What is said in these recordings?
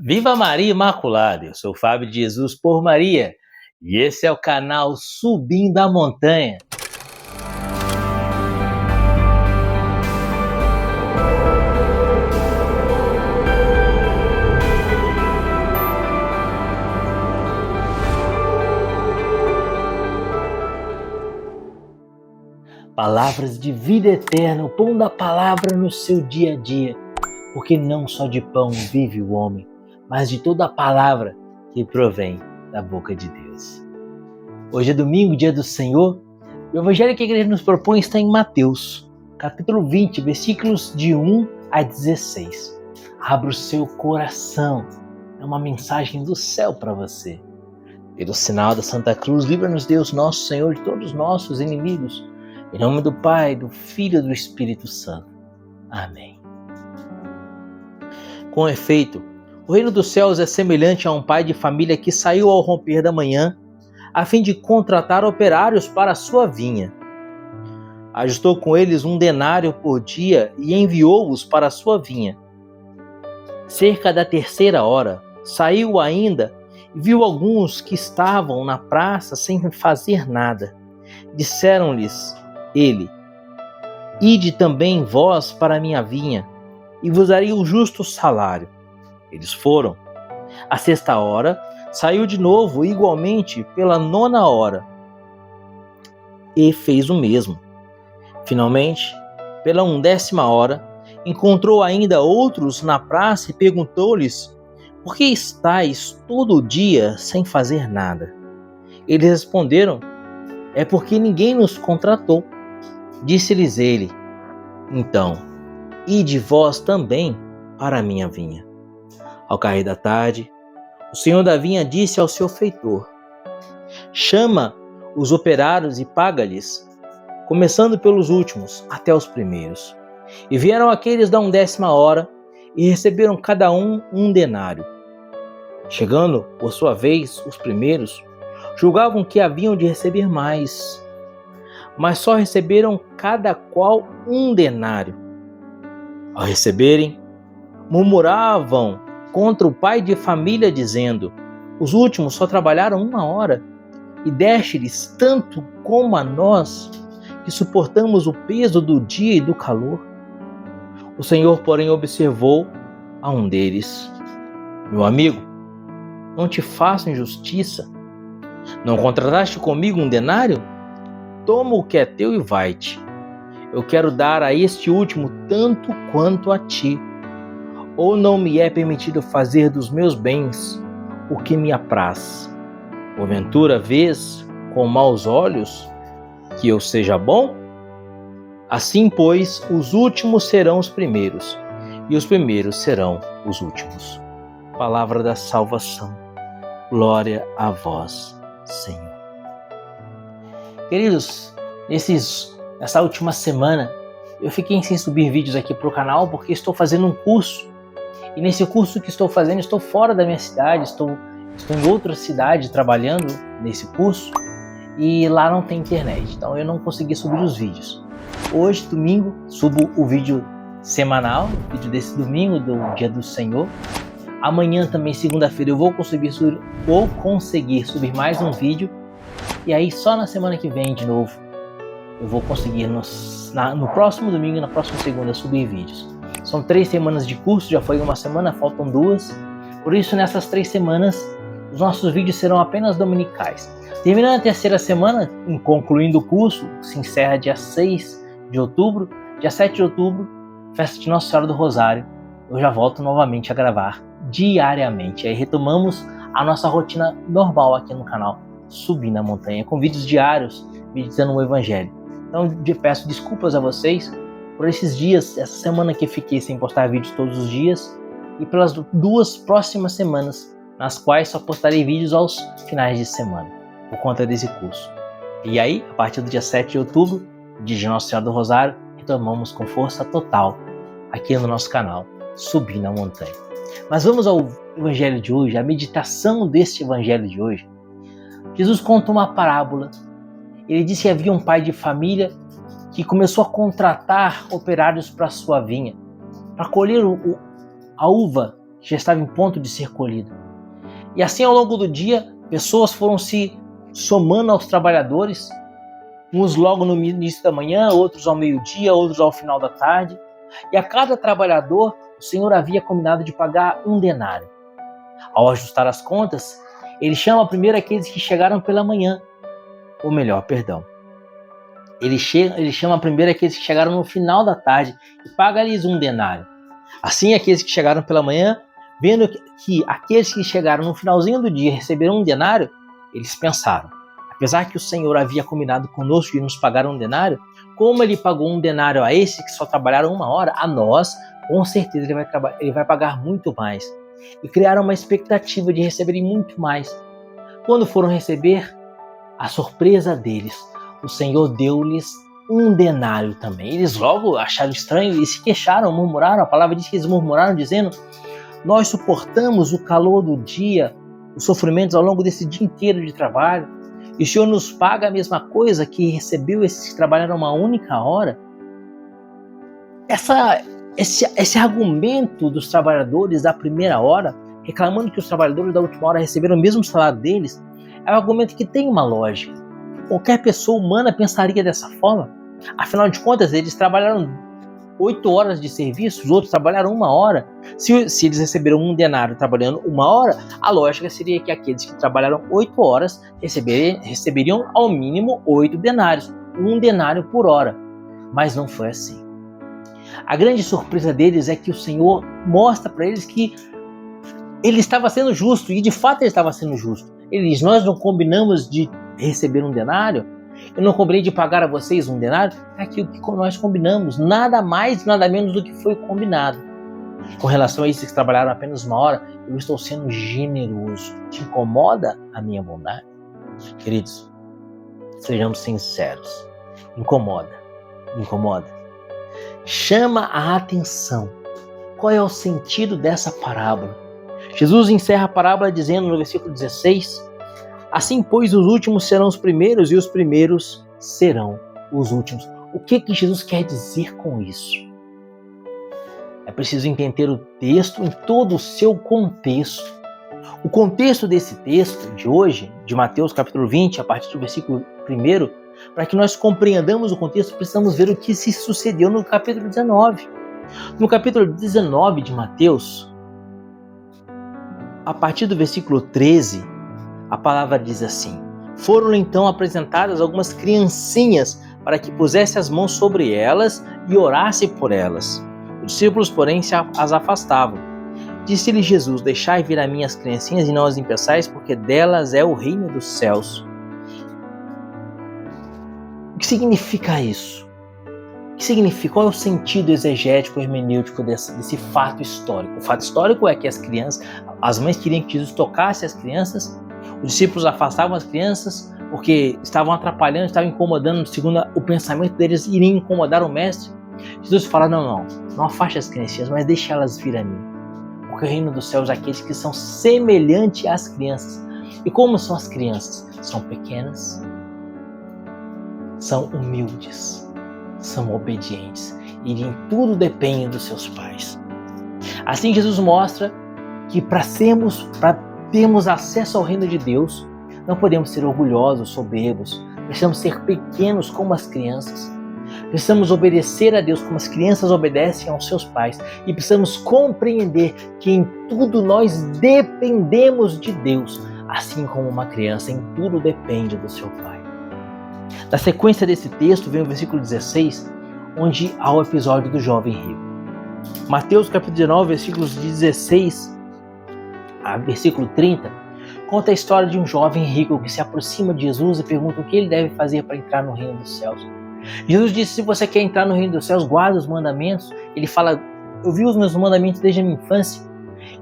Viva Maria Imaculada! Eu sou o Fábio de Jesus por Maria e esse é o canal Subindo a Montanha. Palavras de vida eterna, o pão da palavra no seu dia a dia, porque não só de pão vive o homem, mas de toda a palavra que provém da boca de Deus. Hoje é domingo, dia do Senhor, e o evangelho que a igreja nos propõe está em Mateus, capítulo 20, versículos de 1 a 16. Abra o seu coração, é uma mensagem do céu para você. Pelo sinal da Santa Cruz, livra-nos Deus, nosso Senhor, de todos os nossos inimigos. Em nome do Pai, do Filho e do Espírito Santo. Amém. Com efeito, o reino dos céus é semelhante a um pai de família que saiu ao romper da manhã, a fim de contratar operários para a sua vinha. Ajustou com eles 1 denário por dia e enviou-os para a sua vinha. Cerca da 3ª hora, saiu ainda e viu alguns que estavam na praça sem fazer nada. Disseram-lhes ele: ide também vós para a minha vinha, e vos darei o justo salário. Eles foram. À 6ª hora, saiu de novo, igualmente pela 9ª hora, e fez o mesmo. Finalmente, pela 10ª hora, encontrou ainda outros na praça e perguntou-lhes: por que estáis todo o dia sem fazer nada? Eles responderam: é porque ninguém nos contratou. Disse-lhes ele: então, ide vós também para a minha vinha. Ao cair da tarde, o senhor da vinha disse ao seu feitor: chama os operários e paga-lhes, começando pelos últimos até os primeiros. E vieram aqueles da 10ª hora e receberam cada um 1 denário. Chegando, por sua vez, os primeiros, julgavam que haviam de receber mais, mas só receberam cada qual 1 denário. Ao receberem, murmuravam contra o pai de família, dizendo: os últimos só trabalharam 1 hora, e deste-lhes tanto como a nós, que suportamos o peso do dia e do calor. O Senhor, porém, observou a um deles: meu amigo, não te faço injustiça? Não contrataste comigo 1 denário? Toma o que é teu e vai-te. Eu quero dar a este último tanto quanto a ti. Ou não me é permitido fazer dos meus bens o que me apraz? Porventura vês com maus olhos que eu seja bom? Assim, pois, os últimos serão os primeiros, e os primeiros serão os últimos. Palavra da salvação. Glória a vós, Senhor. Queridos, nessa última semana eu fiquei sem subir vídeos aqui para o canal porque estou fazendo um curso. E nesse curso que estou fazendo, estou fora da minha cidade, estou em outra cidade trabalhando nesse curso e lá não tem internet, então eu não consegui subir os vídeos. Hoje, domingo, subo o vídeo semanal, o vídeo desse domingo, do Dia do Senhor. Amanhã também, segunda-feira, eu vou conseguir subir mais um vídeo. E aí só na semana que vem de novo eu vou conseguir no próximo domingo e na próxima segunda subir vídeos. São 3 semanas de curso, já foi 1 semana, faltam 2. Por isso nessas 3 semanas os nossos vídeos serão apenas dominicais. Terminando a 3ª semana, concluindo o curso, se encerra dia 6 de outubro, dia 7 de outubro, festa de Nossa Senhora do Rosário. Eu já volto novamente a gravar diariamente. Aí retomamos a nossa rotina normal aqui no canal Subindo a Montanha, com vídeos diários, meditando o Evangelho. Então peço desculpas a vocês por esses dias, essa semana que fiquei sem postar vídeos todos os dias, e pelas 2 próximas semanas, nas quais só postarei vídeos aos finais de semana, por conta desse curso. E aí, a partir do dia 7 de outubro, dia de Nossa Senhora do Rosário, retomamos com força total aqui no nosso canal Subindo a Montanha. Mas vamos ao Evangelho de hoje, a meditação deste Evangelho de hoje. Jesus conta uma parábola. Ele disse que havia um pai de família que começou a contratar operários para a sua vinha, para colher a uva que já estava em ponto de ser colhido. E assim, ao longo do dia, pessoas foram se somando aos trabalhadores, uns logo no início da manhã, outros ao meio-dia, outros ao final da tarde. E a cada trabalhador, o Senhor havia combinado de pagar 1 denário. Ao ajustar as contas, ele chama primeiro aqueles que chegaram pela manhã. Ou melhor, perdão. Ele chama primeiro aqueles que chegaram no final da tarde e paga-lhes 1 denário. Assim, aqueles que chegaram pela manhã, vendo que aqueles que chegaram no finalzinho do dia receberam 1 denário, eles pensaram: apesar que o Senhor havia combinado conosco de nos pagar 1 denário, como ele pagou 1 denário a esses que só trabalharam 1 hora, a nós, com certeza ele vai pagar muito mais. E criaram uma expectativa de receberem muito mais. Quando foram receber, a surpresa deles, o Senhor deu-lhes 1 denário também. Eles logo acharam estranho e se queixaram, murmuraram. A palavra diz que eles murmuraram, dizendo: nós suportamos o calor do dia, os sofrimentos ao longo desse dia inteiro de trabalho, e o Senhor nos paga a mesma coisa que recebeu esses que trabalharam 1 única hora? Esse argumento dos trabalhadores da primeira hora, reclamando que os trabalhadores da última hora receberam o mesmo salário deles, é um argumento que tem uma lógica. Qualquer pessoa humana pensaria dessa forma. Afinal de contas, eles trabalharam 8 horas de serviço, os outros trabalharam 1 hora. Se eles receberam 1 denário trabalhando 1 hora, a lógica seria que aqueles que trabalharam 8 horas receberiam ao mínimo 8 denários, 1 denário por hora. Mas não foi assim. A grande surpresa deles é que o Senhor mostra para eles que ele estava sendo justo, e de fato ele estava sendo justo. Ele diz: nós não combinamos de receber 1 denário? Eu não combinei de pagar a vocês 1 denário? É aquilo que nós combinamos, nada mais, nada menos do que foi combinado. Com relação a esses que trabalharam apenas 1 hora, eu estou sendo generoso. Te incomoda a minha bondade? Queridos, sejamos sinceros. Incomoda. Chama a atenção. Qual é o sentido dessa parábola? Jesus encerra a parábola dizendo no versículo 16: assim, pois, os últimos serão os primeiros e os primeiros serão os últimos. O que Jesus quer dizer com isso? É preciso entender o texto em todo o seu contexto. O contexto desse texto de hoje, de Mateus capítulo 20, a partir do versículo 1, para que nós compreendamos o contexto, precisamos ver o que se sucedeu no capítulo 19. No capítulo 19 de Mateus, a partir do versículo 13, a palavra diz assim: foram então apresentadas algumas criancinhas para que pusesse as mãos sobre elas e orasse por elas. Os discípulos, porém, as afastavam. Disse-lhe Jesus: deixai vir a mim as criancinhas e não as impeçais, porque delas é o reino dos céus. O que significa isso? O que significa? Qual é o sentido exegético, hermenêutico desse fato histórico? O fato histórico é que as mães queriam que Jesus tocasse as crianças, os discípulos afastavam as crianças porque estavam atrapalhando, estavam incomodando, segundo o pensamento deles, iriam incomodar o mestre. Jesus fala: não afaste as criancinhas, mas deixe elas vir a mim, porque o reino dos céus é aqueles que são semelhantes às crianças. E como são as crianças? São pequenas, são humildes, são obedientes, e em tudo dependem dos seus pais. Assim, Jesus mostra que para termos acesso ao reino de Deus, não podemos ser orgulhosos, soberbos, precisamos ser pequenos como as crianças, precisamos obedecer a Deus como as crianças obedecem aos seus pais, e precisamos compreender que em tudo nós dependemos de Deus, assim como uma criança em tudo depende do seu pai. Na sequência desse texto vem o versículo 16, onde há o episódio do jovem rico. Mateus capítulo 19, versículos 16 a versículo 30, conta a história de um jovem rico que se aproxima de Jesus e pergunta o que ele deve fazer para entrar no reino dos céus. Jesus disse: se você quer entrar no reino dos céus, guarda os mandamentos. Ele fala: eu vi os meus mandamentos desde a minha infância.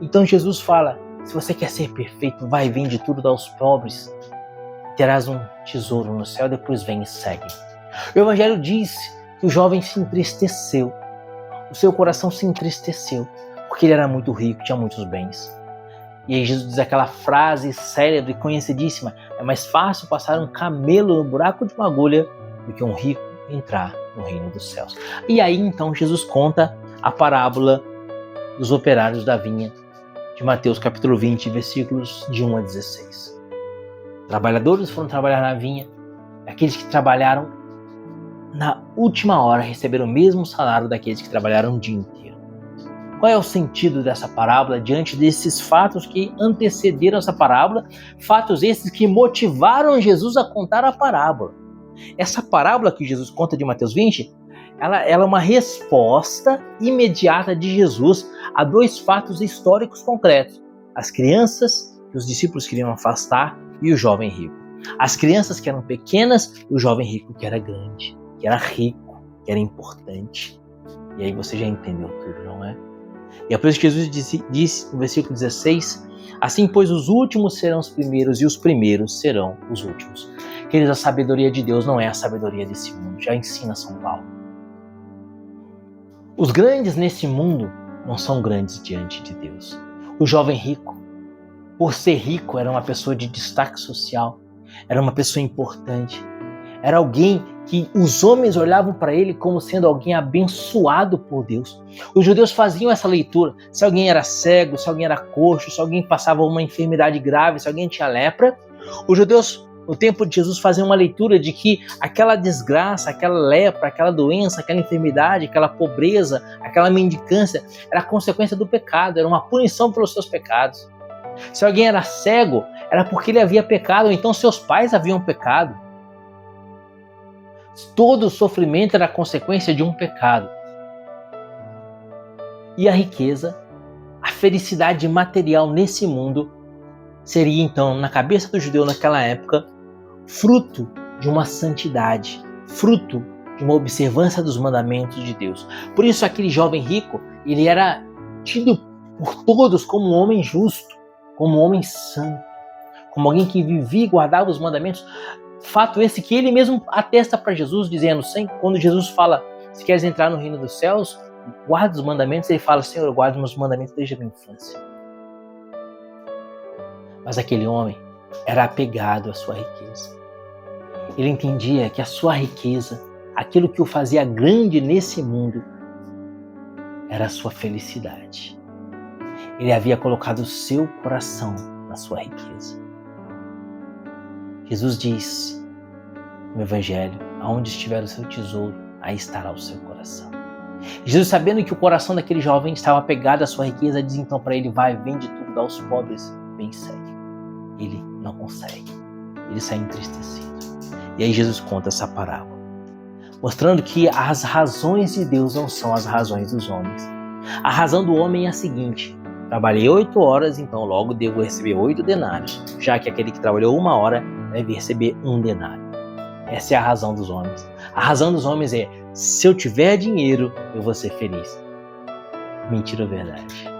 Então Jesus fala: se você quer ser perfeito, vai, vende tudo, dá aos pobres, terás um tesouro no céu, depois vem e segue. O Evangelho diz que o jovem se entristeceu, o seu coração se entristeceu, porque ele era muito rico, tinha muitos bens. E aí Jesus diz aquela frase célebre, conhecidíssima: é mais fácil passar um camelo no buraco de uma agulha do que um rico entrar no reino dos céus. E aí então Jesus conta a parábola dos operários da vinha. de Mateus capítulo 20, versículos de 1 a 16. Trabalhadores foram trabalhar na vinha, aqueles que trabalharam na última hora receberam o mesmo salário daqueles que trabalharam o dia inteiro. Qual é o sentido dessa parábola diante desses fatos que antecederam essa parábola, fatos esses que motivaram Jesus a contar a parábola? Essa parábola que Jesus conta de Mateus 20, ela é uma resposta imediata de Jesus a dois fatos históricos concretos: as crianças que os discípulos queriam afastar e o jovem rico. As crianças que eram pequenas e o jovem rico que era grande, que era rico, que era importante. E aí você já entendeu tudo, não é? E é por isso que Jesus disse no versículo 16: assim, pois, os últimos serão os primeiros e os primeiros serão os últimos. Queridos, a sabedoria de Deus não é a sabedoria desse mundo, já ensina São Paulo. Os grandes nesse mundo não são grandes diante de Deus. O jovem rico, por ser rico, era uma pessoa de destaque social, era uma pessoa importante, era alguém que os homens olhavam para ele como sendo alguém abençoado por Deus. Os judeus faziam essa leitura: se alguém era cego, se alguém era coxo, se alguém passava uma enfermidade grave, se alguém tinha lepra, os judeus, no tempo de Jesus, faziam uma leitura de que aquela desgraça, aquela lepra, aquela doença, aquela enfermidade, aquela pobreza, aquela mendicância era consequência do pecado, era uma punição pelos seus pecados. Se alguém era cego, era porque ele havia pecado, ou então seus pais haviam pecado. Todo o sofrimento era consequência de um pecado. E a riqueza, a felicidade material nesse mundo, seria então, na cabeça do judeu naquela época, fruto de uma santidade, fruto de uma observância dos mandamentos de Deus. Por isso aquele jovem rico, ele era tido por todos como um homem justo, como um homem santo, como alguém que vivia e guardava os mandamentos. Fato esse que ele mesmo atesta para Jesus, dizendo, quando Jesus fala: se queres entrar no reino dos céus, guarda os mandamentos, ele fala: Senhor, eu guardo meus mandamentos desde a minha infância. Mas aquele homem era apegado à sua riqueza. Ele entendia que a sua riqueza, aquilo que o fazia grande nesse mundo, era a sua felicidade. Ele havia colocado o seu coração na sua riqueza. Jesus diz no Evangelho: aonde estiver o seu tesouro, aí estará o seu coração. Jesus, sabendo que o coração daquele jovem estava apegado à sua riqueza, diz então para ele: vai, vende tudo, dá aos pobres, vem e segue. Ele não consegue, ele sai entristecido. E aí Jesus conta essa parábola, mostrando que as razões de Deus não são as razões dos homens. A razão do homem é a seguinte: trabalhei 8 horas, então logo devo receber 8 denários, já que aquele que trabalhou 1 hora deve receber 1 denário. Essa é a razão dos homens. A razão dos homens é: se eu tiver dinheiro, eu vou ser feliz. Mentira ou verdade?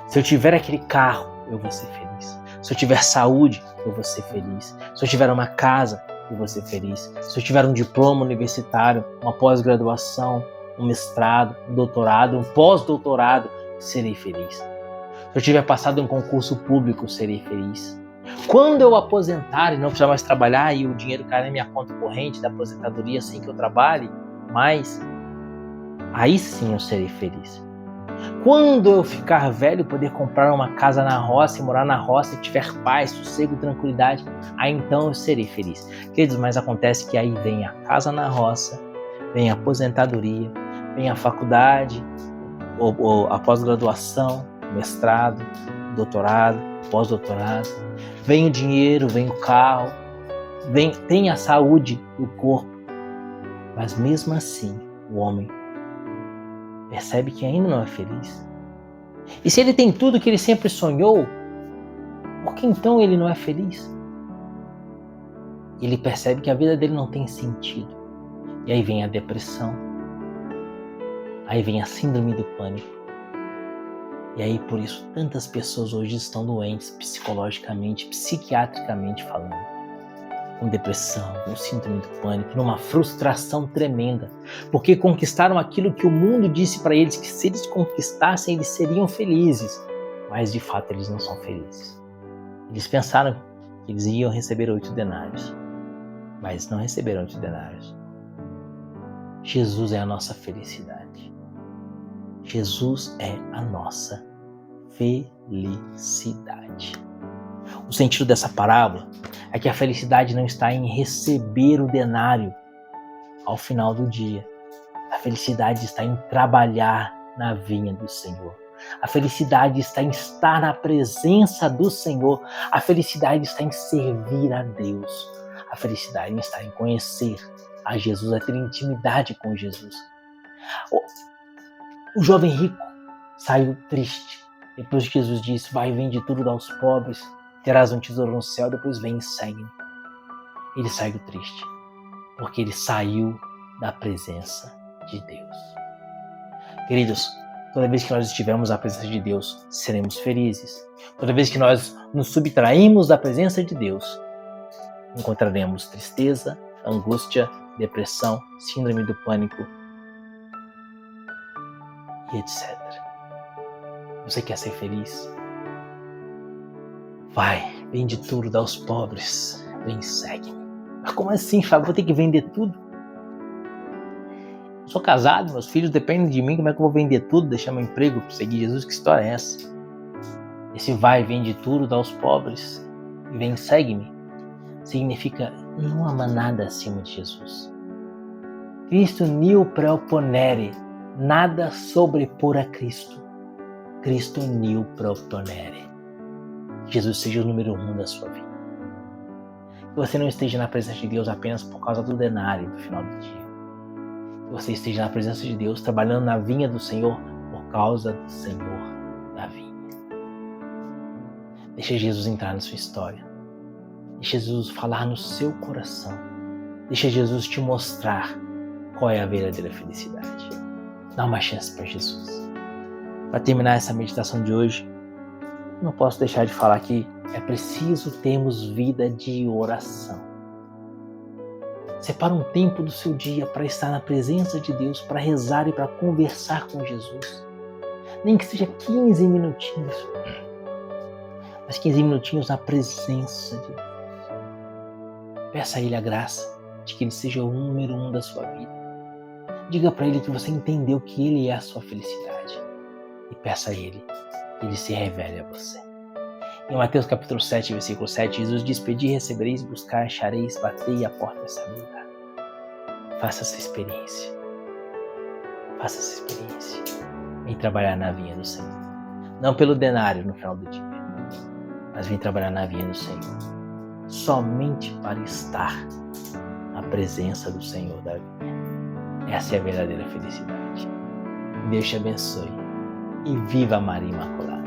Se eu tiver aquele carro, eu vou ser feliz. Se eu tiver saúde, eu vou ser feliz. Se eu tiver uma casa, eu vou ser feliz. Se eu tiver um diploma universitário, uma pós-graduação, um mestrado, um doutorado, um pós-doutorado, serei feliz. Se eu tiver passado em um concurso público, serei feliz. Quando eu aposentar e não precisar mais trabalhar e o dinheiro cair na minha conta corrente da aposentadoria sem que eu trabalhe mais, aí sim eu serei feliz. Quando eu ficar velho, poder comprar uma casa na roça e morar na roça e tiver paz, sossego, tranquilidade, aí então eu serei feliz. Queridos, mas acontece que aí vem a casa na roça, vem a aposentadoria, vem a faculdade, ou a pós-graduação, mestrado, doutorado, pós-doutorado, vem o dinheiro, vem o carro, tem a saúde do corpo, mas mesmo assim o homem percebe que ainda não é feliz. E se ele tem tudo que ele sempre sonhou, por que então ele não é feliz? Ele percebe que a vida dele não tem sentido. E aí vem a depressão, aí vem a síndrome do pânico. E aí por isso tantas pessoas hoje estão doentes psicologicamente, psiquiatricamente falando. Com depressão, com síndrome do pânico, numa frustração tremenda, porque conquistaram aquilo que o mundo disse para eles que se eles conquistassem, eles seriam felizes, mas de fato eles não são felizes. Eles pensaram que eles iam receber 8 denários, mas não receberam 8 denários. Jesus é a nossa felicidade. Jesus é a nossa felicidade. O sentido dessa parábola é que a felicidade não está em receber o denário ao final do dia. A felicidade está em trabalhar na vinha do Senhor. A felicidade está em estar na presença do Senhor. A felicidade está em servir a Deus. A felicidade está em conhecer a Jesus, a ter intimidade com Jesus. O jovem rico saiu triste. Depois Jesus disse: vai, vende tudo, dá aos pobres, terás um tesouro no céu, depois vem e segue-me. Ele saiu triste, porque ele saiu da presença de Deus. Queridos, toda vez que nós estivermos na presença de Deus, seremos felizes. Toda vez que nós nos subtraímos da presença de Deus, encontraremos tristeza, angústia, depressão, síndrome do pânico e etc. Você quer ser feliz? Vai, vende tudo, dá aos pobres, vem e segue-me. Mas como assim, Fábio? Vou ter que vender tudo? Eu sou casado, meus filhos dependem de mim, como é que eu vou vender tudo, deixar meu emprego para seguir Jesus? Que história é essa? Esse vai, vende tudo, dá aos pobres e vem e segue-me significa não ama nada acima de Jesus. Cristo nil preopponere, nada sobrepor a Cristo. Cristo nil preopponere. Que Jesus seja o número 1 da sua vida. Que você não esteja na presença de Deus apenas por causa do denário no final do dia. Que você esteja na presença de Deus trabalhando na vinha do Senhor por causa do Senhor da vinha. Deixa Jesus entrar na sua história. Deixa Jesus falar no seu coração. Deixa Jesus te mostrar qual é a verdadeira felicidade. Dá uma chance para Jesus. Para terminar essa meditação de hoje, não posso deixar de falar que é preciso termos vida de oração. Separa um tempo do seu dia para estar na presença de Deus, para rezar e para conversar com Jesus. Nem que seja 15 minutinhos. Mas 15 minutinhos na presença de Deus. Peça a Ele a graça de que Ele seja o número 1 da sua vida. Diga para Ele que você entendeu que Ele é a sua felicidade. E peça a Ele que Ele se revele a você. Em Mateus capítulo 7, versículo 7, Jesus diz: pedi, recebereis, buscar, achareis, batei e a porta está aberta. Faça essa experiência. Faça essa experiência. Vem trabalhar na vinha do Senhor. Não pelo denário no final do dia, mas vem trabalhar na vinha do Senhor. Somente para estar na presença do Senhor da vinha. Essa é a verdadeira felicidade. Deus te abençoe e viva Maria Imaculada.